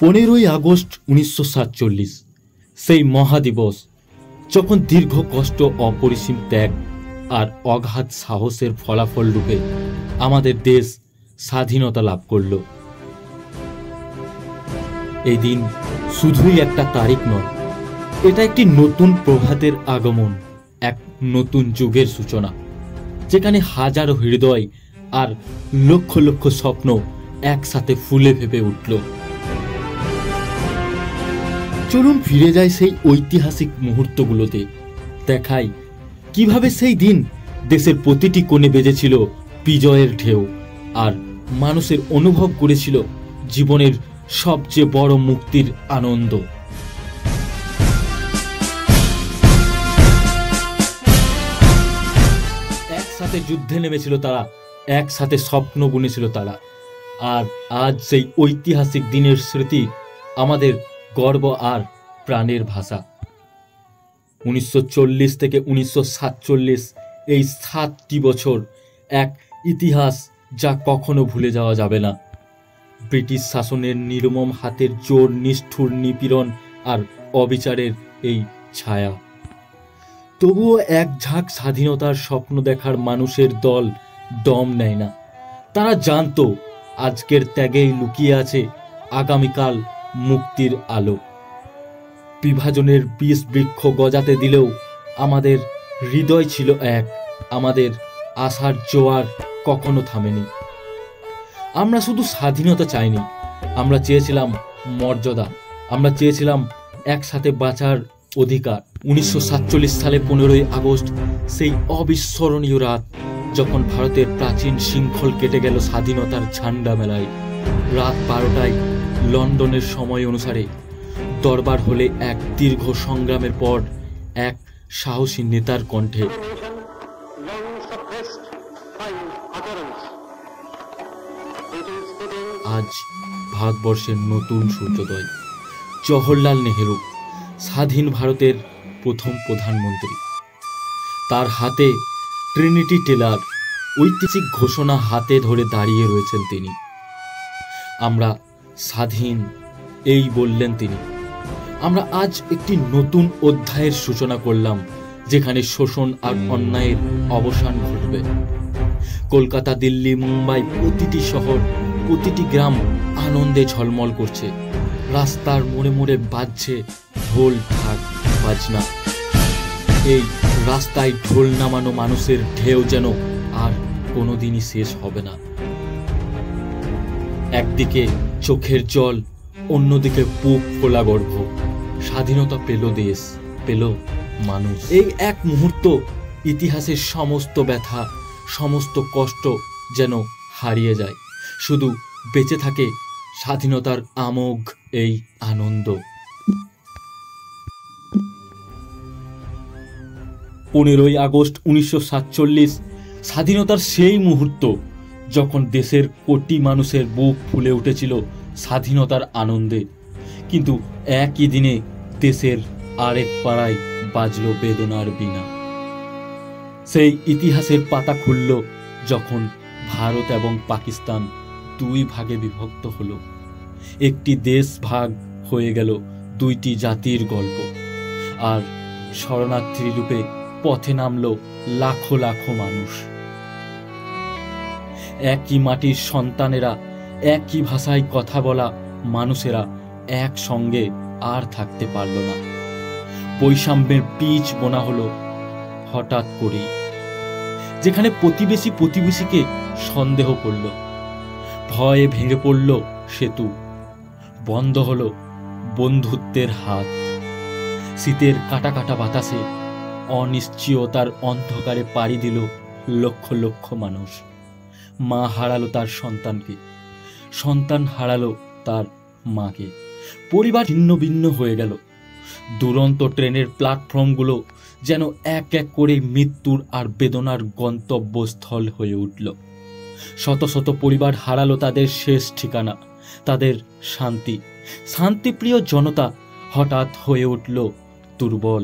15ই August 1947 সেই মহাদিবস, যখন দীর্ঘ কষ্ট, অপরিসীম ত্যাগ আর অগাধ সাহসের ফলাফল রূপে আমাদের দেশ স্বাধীনতা লাভ করল। এই দিন শুধুই একটা তারিখ নয়, এটা একটি নতুন প্রভাতের আগমন, এক নতুন যুগের সূচনা, যেখানে হাজারো হৃদয় আর লক্ষ লক্ষ স্বপ্ন একসাথে ফুলে ফেপে উঠল। চলুন ফিরে যাই সেই ঐতিহাসিক মুহূর্তগুলোতে, দেখাই কিভাবে সেই দিন দেশের প্রতিটি কোণে বেজেছিল বিজয়ের ঢেউ আর মানুষের অনুভব করেছিল জীবনের সবচেয়ে বড় মুক্তির আনন্দ। একসাথে যুদ্ধে নেমেছিল তারা, একসাথে স্বপ্ন বুনেছিল তারা, আর আজ সেই ঐতিহাসিক দিনের স্মৃতি আমাদের গর্ব আর প্রাণের ভাষা। 1940 থেকে 1947 এই 7টি বছর এক ইতিহাস যা কখনো ভুলে যাওয়া যাবে না। ব্রিটিশ শাসনের নির্মম হাতের জোর, নিষ্ঠুর নিপীড়ন আর অবিচারের এই ছায়া। তবুও এক ঝাঁক স্বাধীনতার স্বপ্ন দেখার মানুষের দল দম নেয় না। তারা জানতো আজকের ত্যাগেই লুকিয়ে আছে আগামীকাল মুক্তির আলো। বিভাজনের বিষ বৃক্ষ গজাতে দিলেও আমাদের হৃদয় ছিল এক, আমাদের আশার জোয়ার কখনো থামেনি। আমরা শুধু স্বাধীনতা চাইনি, আমরা চেয়েছিলাম মর্যাদা, আমরা চেয়েছিলাম একসাথে বাঁচার অধিকার। 1947 সালে 15ই আগস্ট, সেই অবিস্মরণীয় রাত যখন ভারতের প্রাচীন শৃঙ্খল কেটে গেল স্বাধীনতার ঝান্ডা মেলায়। রাত 12টায় লন্ডনের সময় অনুসারে দরবার হলে এক দীর্ঘ সংগ্রামের পর এক সাহসী নেতার কণ্ঠে আজ ভারতবর্ষের নতুন সূর্যোদয়। জওহরলাল নেহেরু, স্বাধীন ভারতের প্রথম প্রধানমন্ত্রী, তার হাতে ট্রিনিটি টেলার, ঐতিহাসিক ঘোষণা হাতে ধরে দাঁড়িয়ে রয়েছেন তিনি। আমরা স্বাধীন, এই বললেন তিনি। আমরা আজ একটি নতুন অধ্যায়ের সূচনা করলাম, যেখানে শোষণ আর অন্যায়ের অবসান ঘটবে। কলকাতা, দিল্লি, মুম্বাই, প্রতিটি শহর, প্রতিটি গ্রাম আনন্দে ঝলমল করছে। রাস্তার মোড়ে মোড়ে বাজছে ঢোল, ঢাক, বাজনা। এই রাস্তায় ঢোল নামানো মানুষের ঢেউ যেন আর কোনোদিনই শেষ হবে না। একদিকে চোখের জল, অন্যদিকে বুক ফোলা গর্ব। স্বাধীনতা পেল দেশ, পেল মানুষ। এই এক মুহূর্ত ইতিহাসের সমস্ত ব্যথা, সমস্ত কষ্ট যেন হারিয়ে যায়, শুধু বেঁচে থাকে স্বাধীনতার আমোঘ এই আনন্দ। 15ই আগস্ট 1947 স্বাধীনতার সেই মুহূর্ত যখন দেশের কোটি মানুষের বুক ফুলে উঠেছিল স্বাধীনতার আনন্দে। কিন্তু একই দিনে দেশের আরেক পাড়ায় বাজল বেদনার বীণা। সেই ইতিহাসের পাতা খুলল যখন ভারত এবং পাকিস্তান দুই ভাগে বিভক্ত হলো। একটি দেশ ভাগ হয়ে গেল দুইটি জাতির গল্প, আর শরণার্থী রূপে পথে নামল লাখো লাখো মানুষ। একই মাটির সন্তানেরা, একই ভাষায় কথা বলা মানুষেরা একসঙ্গে আর থাকতে পারল না। বৈষম্যের বীজ বোনা হলো হঠাৎ করেই, যেখানে প্রতিবেশী প্রতিবেশীকে সন্দেহ করল, ভয়ে ভেঙে পড়ল সেতু, বন্ধ হলো বন্ধুত্বের হাত। শীতের কাটা কাটা বাতাসে অনিশ্চয়তার অন্ধকারে পাড়ি দিল লক্ষ লক্ষ মানুষ। মা হারালো তার সন্তানকে, সন্তান হারালো তার মাকে। পরিবার ছিন্ন ভিন্ন হয়ে গেল। দুরন্ত ট্রেনের প্ল্যাটফর্মগুলো যেন এক এক করে মৃত্যুর আর বেদনার গন্তব্যস্থল হয়ে উঠল। শত শত পরিবার হারালো তাদের শেষ ঠিকানা, তাদের শান্তি। শান্তিপ্রিয় জনতা হঠাৎ হয়ে উঠল দুর্বল,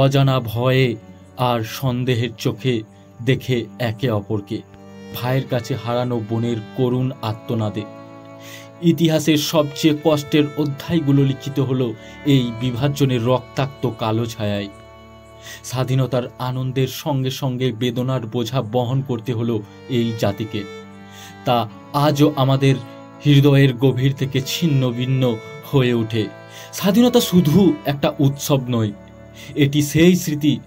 অজানা ভয়ে আর সন্দেহের চোখে দেখে একে অপরকে। ভাইয়ের কাছে হারানো বোনের করুণ আর্তনাদে। ইতিহাসের সবচেয়ে কষ্টের অধ্যায়গুলো লিখিত হলো এই বিভাজনের রক্তাক্ত কালো ছায়ায়। স্বাধীনতার আনন্দের সঙ্গে সঙ্গে বেদনার বোঝা বহন করতে হলো এই জাতিকে। তা আজও আমাদের হৃদয়ের গভীর থেকে ছিন্ন ভিন্ন হয়ে ওঠে। স্বাধীনতা শুধু একটা উৎসব নয়, এটি সেই স্মৃতি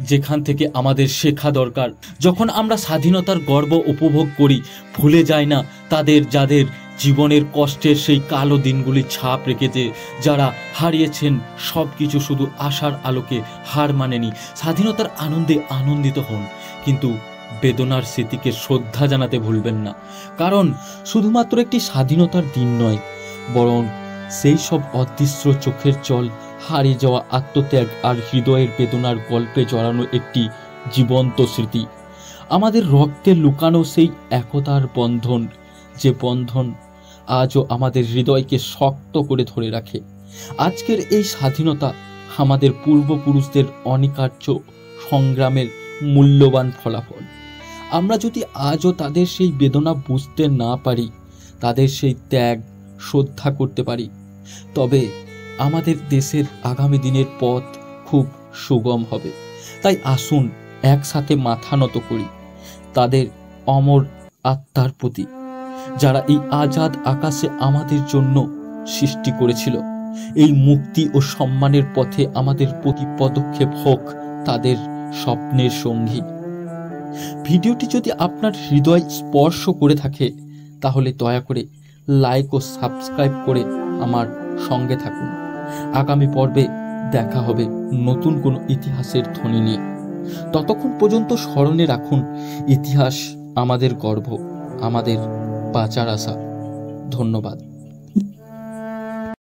যেখান থেকে আমাদের শেখা দরকার। যখন আমরা স্বাধীনতার গর্ব উপভোগ করি, ভুলে যাই না তাদের যাদের জীবনের কষ্টের সেই কালো দিনগুলি ছাপ রেখেছে, যারা হারিয়েছেন সব কিছু শুধু আশার আলোকে হার মানেনি। স্বাধীনতার আনন্দে আনন্দিত হন, কিন্তু বেদনার স্মৃতিকে শ্রদ্ধা জানাতে ভুলবেন না। কারণ শুধুমাত্র একটি স্বাধীনতার দিন নয়, বরং সেই সব অদৃশ্য চোখের জল, হারিয়ে যাওয়া আত্মত্যাগ আর হৃদয়ের বেদনার গল্পে জড়ানো একটি জীবন্ত স্মৃতি। আমাদের রক্তে লুকানো সেই একতার বন্ধন, যে বন্ধন আজও আমাদের হৃদয়কে শক্ত করে ধরে রাখে। আজকের এই স্বাধীনতা আমাদের পূর্বপুরুষদের অনিকার্য সংগ্রামের মূল্যবান ফলাফল। আমরা যদি আজও তাদের সেই বেদনা বুঝতে না পারি, তাদের সেই ত্যাগ শ্রদ্ধা করতে পারি, তবে আমাদের দেশের আগামী দিনের পথ খুব সুগম হবে। তাই আসুন একসাথে মাথা নত করি তাদের অমর আত্মার প্রতি, যারা এই আজাদ আকাশে আমাদের জন্য সৃষ্টি করেছিল। এই মুক্তি ও সম্মানের পথে আমাদের প্রতি পদক্ষেপ হোক তাদের স্বপ্নের সঙ্গী। ভিডিওটি যদি আপনার হৃদয় স্পর্শ করে থাকে, তাহলে দয়া করে লাইক ও সাবস্ক্রাইব করে আমার সঙ্গে থাকুন। আগামী পর্বে দেখা হবে নতুন কোনো ইতিহাসের ধ্বনি নিয়ে। ততক্ষণ পর্যন্ত স্মরণে রাখুন, ইতিহাস আমাদের গর্ব, আমাদের বাঁচার আশা। ধন্যবাদ।